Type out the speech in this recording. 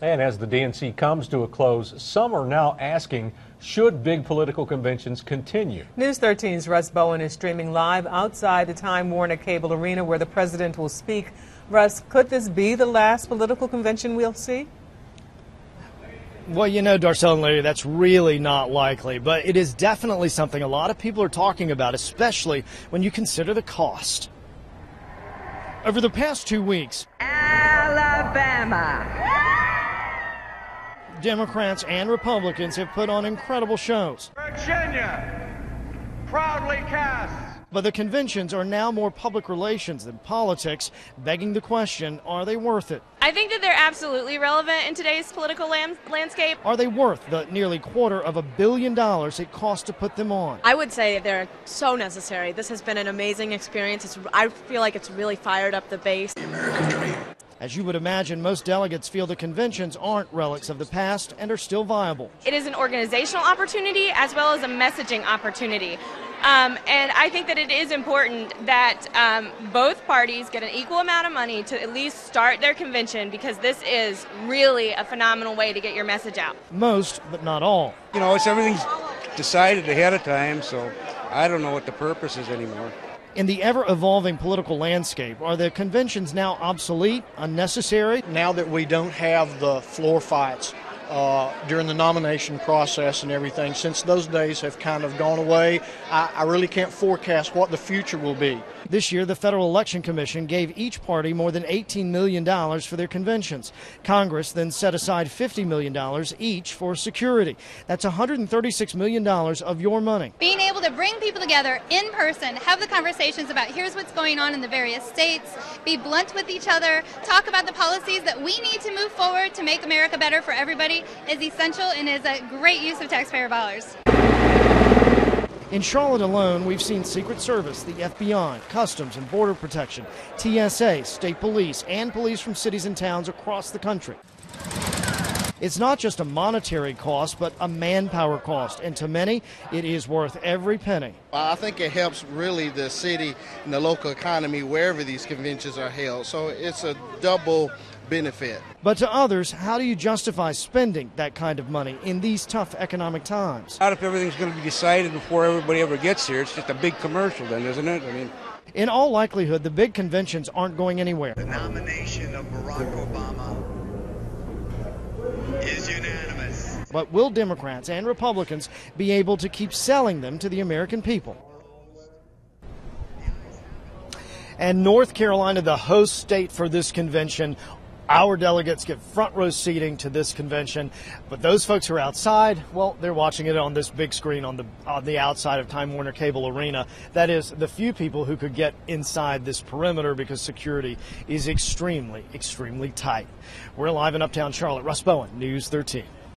And as the DNC comes to a close, some are now asking, should big political conventions continue? News 13's Russ Bowen is streaming live outside the Time Warner Cable Arena where the president will speak. Russ, could this be the last political convention we'll see? Well, you know, Darcel and Larry, that's really not likely, but it is definitely something a lot of people are talking about, especially when you consider the cost. Over the past 2 weeks, Alabama, Democrats and Republicans have put on incredible shows. Virginia, proudly cast. But the conventions are now more public relations than politics, begging the question, are they worth it? I think that they're absolutely relevant in today's political landscape. Are they worth the nearly $250 million it costs to put them on? I would say they're so necessary. This has been an amazing experience. I feel like it's really fired up the base. The American dream. As you would imagine, most delegates feel the conventions aren't relics of the past and are still viable. It is an organizational opportunity as well as a messaging opportunity. And I think that it is important that both parties get an equal amount of money to at least start their convention, because this is really a phenomenal way to get your message out. Most, but not all. You know, everything's decided ahead of time, so I don't know what the purpose is anymore. In the ever-evolving political landscape, are the conventions now obsolete, unnecessary? Now that we don't have the floor fights during the nomination process and everything, since those days have kind of gone away, I really can't forecast what the future will be. This year, the Federal Election Commission gave each party more than $18 million for their conventions. Congress then set aside $50 million each for security. That's $136 million of your money. Being able to bring people together in person, have the conversations about here's what's going on in the various states, be blunt with each other, talk about the policies that we need to move forward to make America better for everybody is essential and is a great use of taxpayer dollars. In Charlotte alone, we've seen Secret Service, the FBI, Customs and Border Protection, TSA, state police, and police from cities and towns across the country. It's not just a monetary cost, but a manpower cost, and to many, it is worth every penny. I think it helps really the city and the local economy wherever these conventions are held, so it's a double benefit. But to others, how do you justify spending that kind of money in these tough economic times? Not if everything's going to be decided before everybody ever gets here. It's just a big commercial then, isn't it? I mean, in all likelihood, the big conventions aren't going anywhere. The nomination of Barack Obama is unanimous. But will Democrats and Republicans be able to keep selling them to the American people? And North Carolina, the host state for this convention, our delegates get front row seating to this convention, but those folks who are outside, well, they're watching it on this big screen on the outside of Time Warner Cable Arena. That is the few people who could get inside this perimeter because security is extremely, extremely tight. We're live in Uptown Charlotte. Russ Bowen, News 13.